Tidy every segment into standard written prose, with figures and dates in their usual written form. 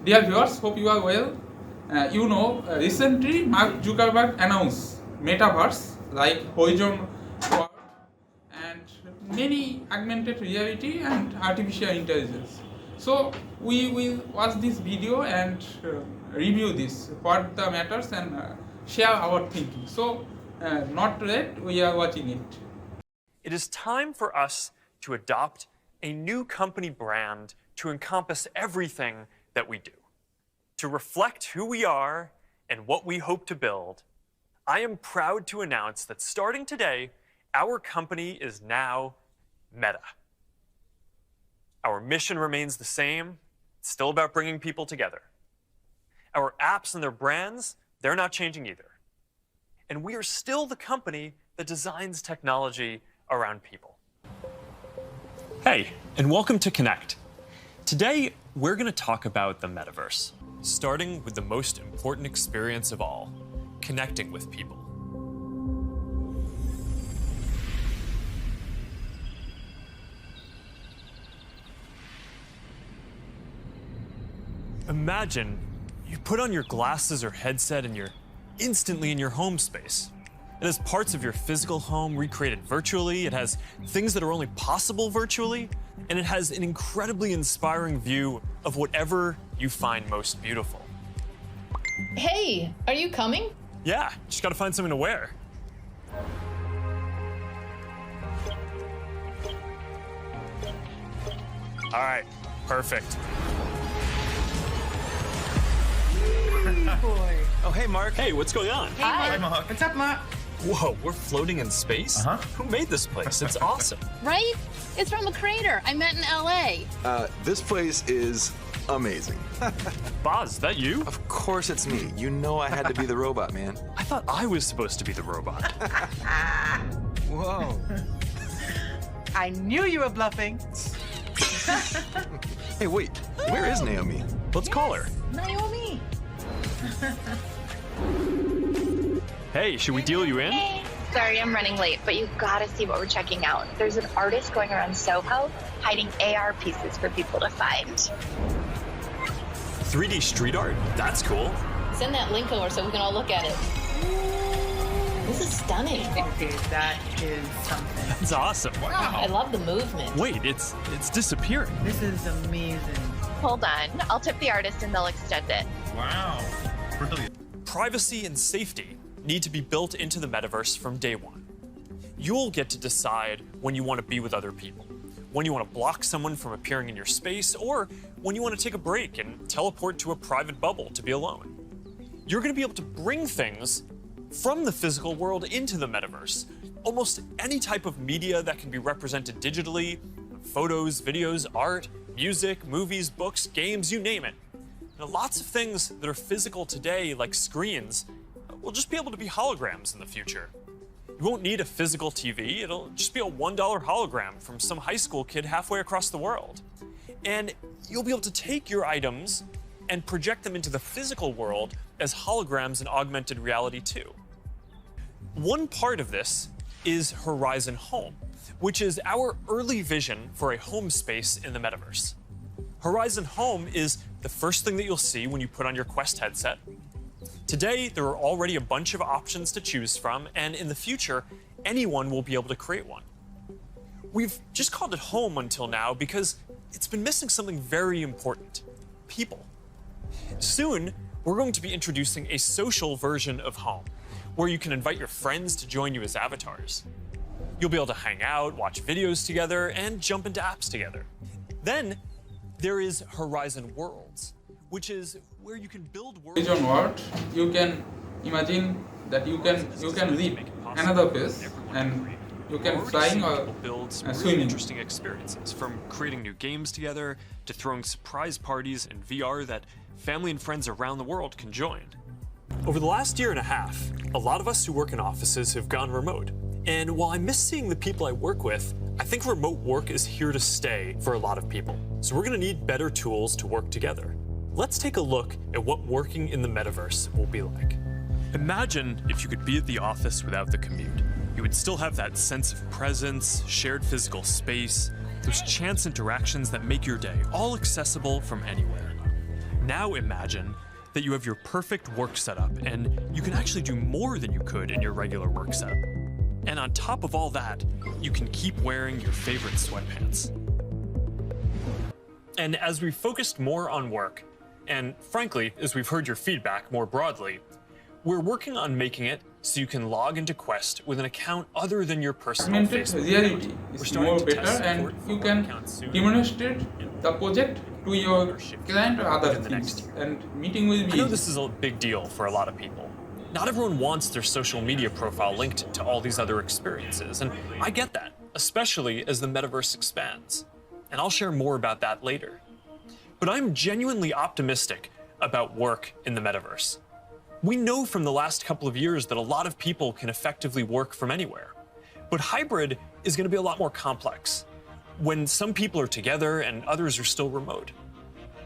Dear viewers, hope you are well. Recently Mark Zuckerberg announced Metaverse like Horizon World and many augmented reality and artificial intelligence. So we will watch this video and review this, what the matters, and share our thinking. So not late, we are watching it. It is time for us to adopt a new company brand to encompass everything that we do. To reflect who we are and what we hope to build, I am proud to announce that starting today, our company is now Meta. Our mission remains the same. It's still about bringing people together. Our apps and their brands, they're not changing either. And we are still the company that designs technology around people. Hey, and welcome to Connect. Today, we're going to talk about the metaverse, starting with the most important experience of all, connecting with people. Imagine you put on your glasses or headset and you're instantly in your home space. It has parts of your physical home recreated virtually, it has things that are only possible virtually, and it has an incredibly inspiring view of whatever you find most beautiful. Hey, are you coming? Yeah, just gotta find something to wear. All right, perfect. Boy. Oh, hey, Mark. Hey, what's going on? Hi. Mark. What's up, Mark? Whoa, we're floating in space? Who made this place? It's awesome. Right? It's from a crater I met in LA. This place is amazing. Boz, is that you? Of course it's me. You know I had to be the robot, man. I thought I was supposed to be the robot. Whoa. I knew you were bluffing. Hey, wait. Where is Naomi? Let's call her. Naomi. Hey, should we deal you in? Hey, sorry I'm running late, but you've got to see what we're checking out. There's an artist going around Soho hiding AR pieces for people to find. 3D street art? That's cool. Send that link over so we can all look at it. This is stunning. Okay, that is something. That's awesome. I love the movement. Wait, it's disappearing. This is amazing. Hold on, I'll tip the artist and they'll extend it. Wow. Brilliant. Privacy and safety need to be built into the metaverse from day one. You'll get to decide when you want to be with other people, when you want to block someone from appearing in your space, or when you want to take a break and teleport to a private bubble to be alone. You're going to be able to bring things from the physical world into the metaverse. Almost any type of media that can be represented digitally, photos, videos, art, music, movies, books, games, you name it. Now, lots of things that are physical today, like screens, will just be able to be holograms in the future. You won't need a physical TV, it'll just be a $1 hologram from some high school kid halfway across the world. And you'll be able to take your items and project them into the physical world as holograms in augmented reality too. One part of this is Horizon Home, which is our early vision for a home space in the metaverse. Horizon Home is the first thing that you'll see when you put on your Quest headset. Today, there are already a bunch of options to choose from, and in the future, anyone will be able to create one. We've just called it home until now because it's been missing something very important: people. Soon, we're going to be introducing a social version of home, where you can invite your friends to join you as avatars. You'll be able to hang out, watch videos together, and jump into apps together. Then, there is Horizon Worlds, which is where you can build worlds. Horizon World, you can imagine that you can leave another place and you can flying or build some really swimming. interesting experiences, from creating new games together to throwing surprise parties in VR that family and friends around the world can join. Over the last year and a half, a lot of us who work in offices have gone remote. And while I miss seeing the people I work with, I think remote work is here to stay for a lot of people. So we're going to need better tools to work together. Let's take a look at what working in the metaverse will be like. Imagine if you could be at the office without the commute. You would still have that sense of presence, shared physical space, those chance interactions that make your day all accessible from anywhere. Now imagine that you have your perfect work setup and you can actually do more than you could in your regular work setup. And on top of all that, you can keep wearing your favorite sweatpants. And as we've focused more on work, and frankly, as we've heard your feedback more broadly, we're working on making it so you can log into Quest with an account other than your personal Augmented Facebook reality account. We're is starting more to better, test and support for you work can accounts soon. demonstrate the project to your client or other Within the next things, year. and meeting will be I know easy. this is a big deal for a lot of people. Not everyone wants their social media profile linked to all these other experiences, and I get that, especially as the metaverse expands. And I'll share more about that later. But I'm genuinely optimistic about work in the metaverse. We know from the last couple of years that a lot of people can effectively work from anywhere. But hybrid is going to be a lot more complex, when some people are together and others are still remote.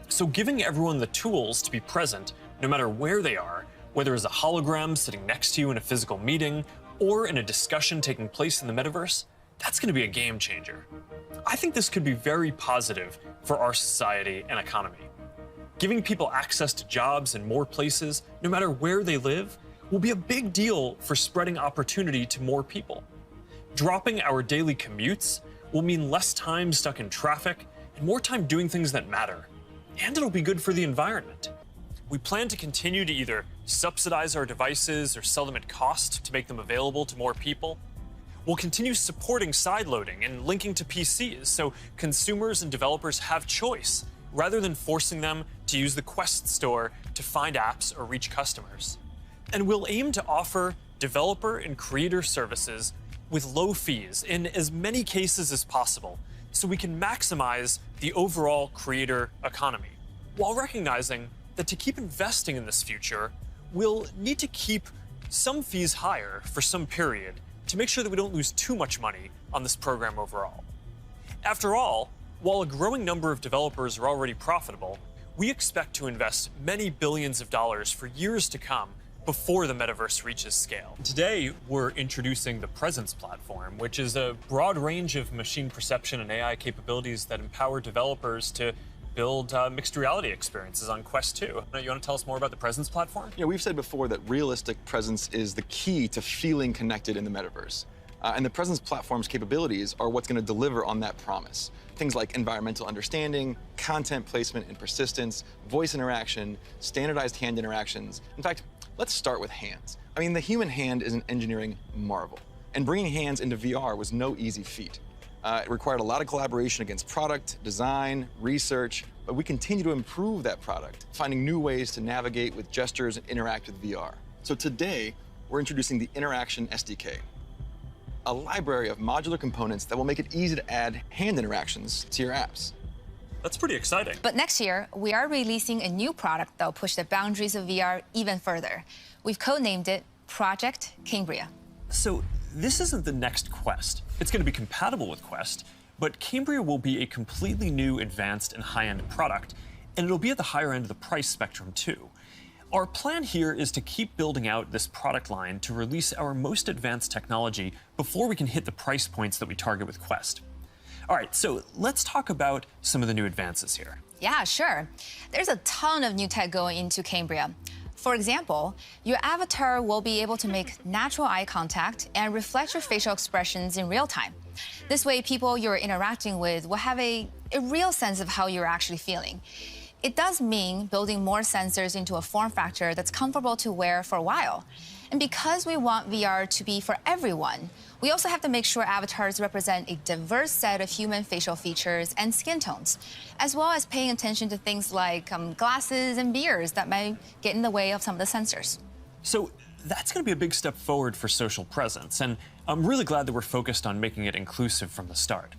So giving everyone the tools to be present, no matter where they are, whether as a hologram sitting next to you in a physical meeting or in a discussion taking place in the metaverse, that's going to be a game changer. I think this could be very positive for our society and economy. Giving people access to jobs in more places, no matter where they live, will be a big deal for spreading opportunity to more people. Dropping our daily commutes will mean less time stuck in traffic and more time doing things that matter. And it'll be good for the environment. We plan to continue to either subsidize our devices or sell them at cost to make them available to more people. We'll continue supporting sideloading and linking to PCs so consumers and developers have choice, rather than forcing them to use the Quest store to find apps or reach customers. And we'll aim to offer developer and creator services with low fees in as many cases as possible, so we can maximize the overall creator economy, while recognizing that to keep investing in this future, we'll need to keep some fees higher for some period to make sure that we don't lose too much money on this program overall. After all, while a growing number of developers are already profitable, we expect to invest many billions of dollars for years to come before the metaverse reaches scale. Today, we're introducing the Presence platform, which is a broad range of machine perception and AI capabilities that empower developers to build mixed reality experiences on Quest 2. You want to tell us more about the Presence platform? Yeah, we've said before that realistic presence is the key to feeling connected in the metaverse. And the Presence platform's capabilities are what's going to deliver on that promise. Things like environmental understanding, content placement and persistence, voice interaction, standardized hand interactions. In fact, let's start with hands. I mean, the human hand is an engineering marvel. And bringing hands into VR was no easy feat. It required a lot of collaboration against product, design, research, but we continue to improve that product, finding new ways to navigate with gestures and interact with VR. So today, we're introducing the Interaction SDK, a library of modular components that will make it easy to add hand interactions to your apps. That's pretty exciting. But next year, we are releasing a new product that will push the boundaries of VR even further. We've codenamed it Project Cambria. So this isn't the next Quest. It's going to be compatible with Quest, but Cambria will be a completely new, advanced, and high-end product, and it'll be at the higher end of the price spectrum, too. Our plan here is to keep building out this product line to release our most advanced technology before we can hit the price points that we target with Quest. All right, so let's talk about some of the new advances here. Yeah, sure. There's a ton of new tech going into Cambria. For example, your avatar will be able to make natural eye contact and reflect your facial expressions in real time. This way, people you're interacting with will have a real sense of how you're actually feeling. It does mean building more sensors into a form factor that's comfortable to wear for a while. And because we want VR to be for everyone, we also have to make sure avatars represent a diverse set of human facial features and skin tones, as well as paying attention to things like glasses and beards that might get in the way of some of the sensors. So that's going to be a big step forward for social presence, and I'm really glad that we're focused on making it inclusive from the start.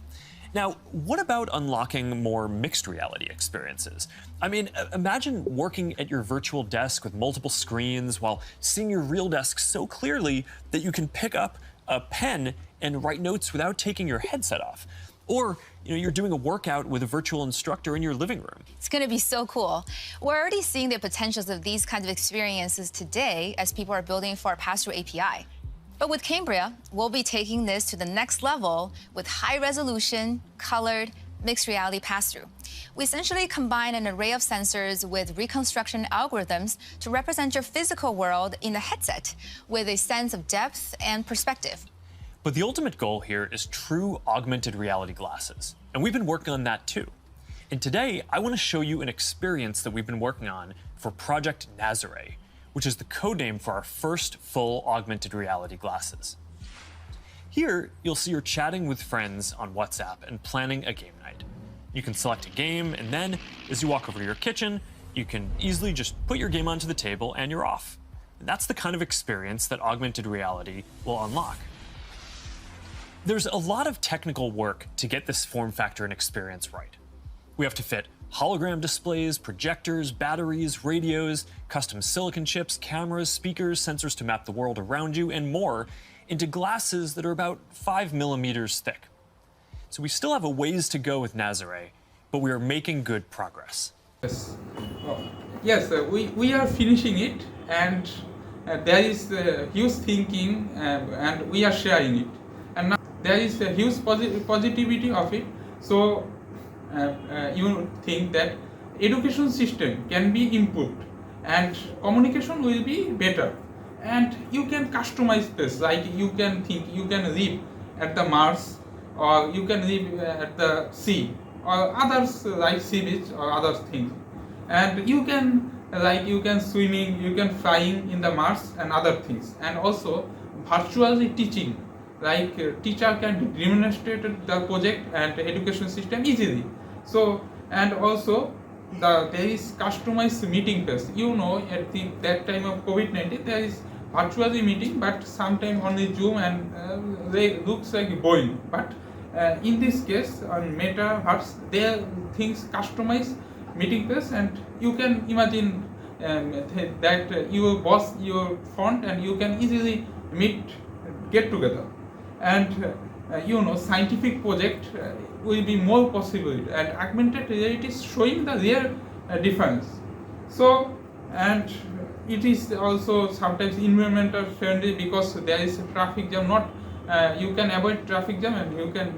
Now, what about unlocking more mixed reality experiences? I mean, imagine working at your virtual desk with multiple screens while seeing your real desk so clearly that you can pick up a pen and write notes without taking your headset off. Or, you're doing a workout with a virtual instructor in your living room. It's going to be so cool. We're already seeing the potentials of these kinds of experiences today as people are building for our pass-through API. But with Cambria, we'll be taking this to the next level with high-resolution, colored, mixed reality pass-through. We essentially combine an array of sensors with reconstruction algorithms to represent your physical world in the headset with a sense of depth and perspective. But the ultimate goal here is true augmented reality glasses, and we've been working on that too. And today, I want to show you an experience that we've been working on for Project Nazare, which is the codename for our first full augmented reality glasses. Here, you'll see you're chatting with friends on WhatsApp and planning a game night. You can select a game, and then, as you walk over to your kitchen, you can easily just put your game onto the table and you're off. And that's the kind of experience that augmented reality will unlock. There's a lot of technical work to get this form factor and experience right. We have to fit hologram displays, projectors, batteries, radios, custom silicon chips, cameras, speakers, sensors to map the world around you, and more into glasses that are about 5 millimeters thick. So we still have a ways to go with Nazare, but we are making good progress. Yes, we are finishing it, and there is huge thinking, and we are sharing it. And now there is a huge positivity of it. So you think that education system can be improved and communication will be better, and you can customize this. Like you can think you can live at the Mars, or you can live at the sea, or others like sea beach or other things, and you can swimming, you can flying in the Mars and other things. And also virtually teaching, like teacher can demonstrate the project and education system easily. So, and also there is customized meeting place. You know, at that time of COVID-19 there is virtually meeting, but sometimes only Zoom, and they looks like boring. But in this case on Metaverse, there things customized meeting place, and you can imagine that your boss, your front, and you can easily get together. And scientific project will be more possible, and augmented reality is showing the real difference. So, and it is also sometimes environmental friendly because there is a traffic jam. Not you can avoid traffic jam, and you can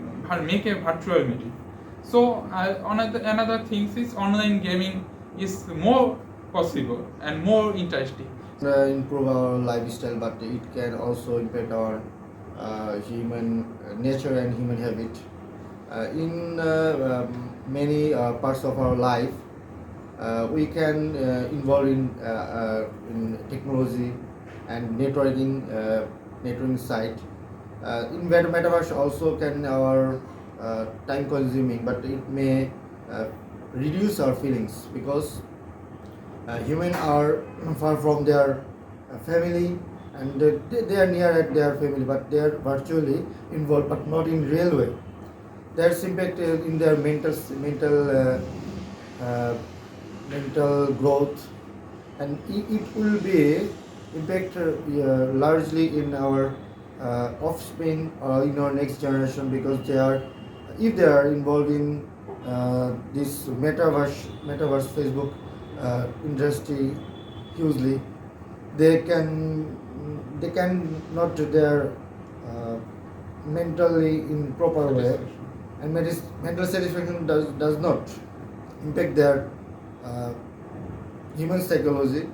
make a virtual meeting. So another thing is online gaming is more possible and more interesting. Improve our lifestyle, but it can also impact our human nature and human habit. In many parts of our life, we can involve in technology and networking site. In Metaverse also can our time consuming, but it may reduce our feelings because humans are far from their family, and they are near at their family, but they are virtually involved, but not in real way. That's impact in their mental growth, and it will be impact largely in our offspring or in our next generation, because if they are involved in this metaverse Facebook industry hugely, they can not their mentally in proper way, and mental satisfaction does not impact their human psychology,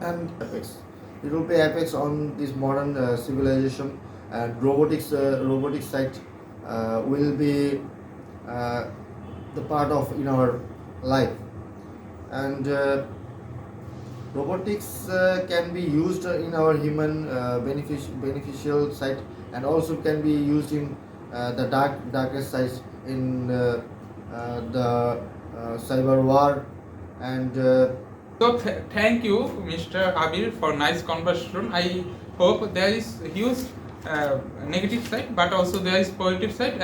and effects. It will pay effects on this modern civilization, and robotic side will be the part of in our life, and robotics can be used in our human beneficial side, and also can be used in the darkest side in the cyber war. And so thank you, Mr. Abir, for nice conversation. I hope there is huge negative side, but also there is positive side,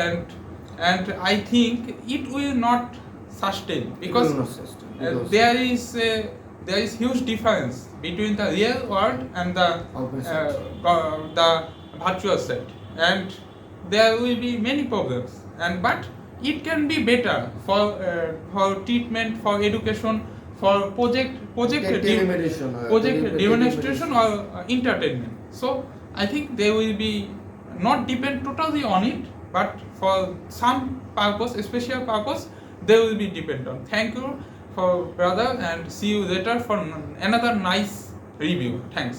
and I think it will not sustain, because there is huge difference between the real world and the virtual side, and there will be many problems. But it can be better for treatment, for education, for project demonstration or entertainment. So I think they will be not depend totally on it, but for some purpose, special purpose, they will be dependent on. Thank you for brother, and see you later for another nice review. Thanks.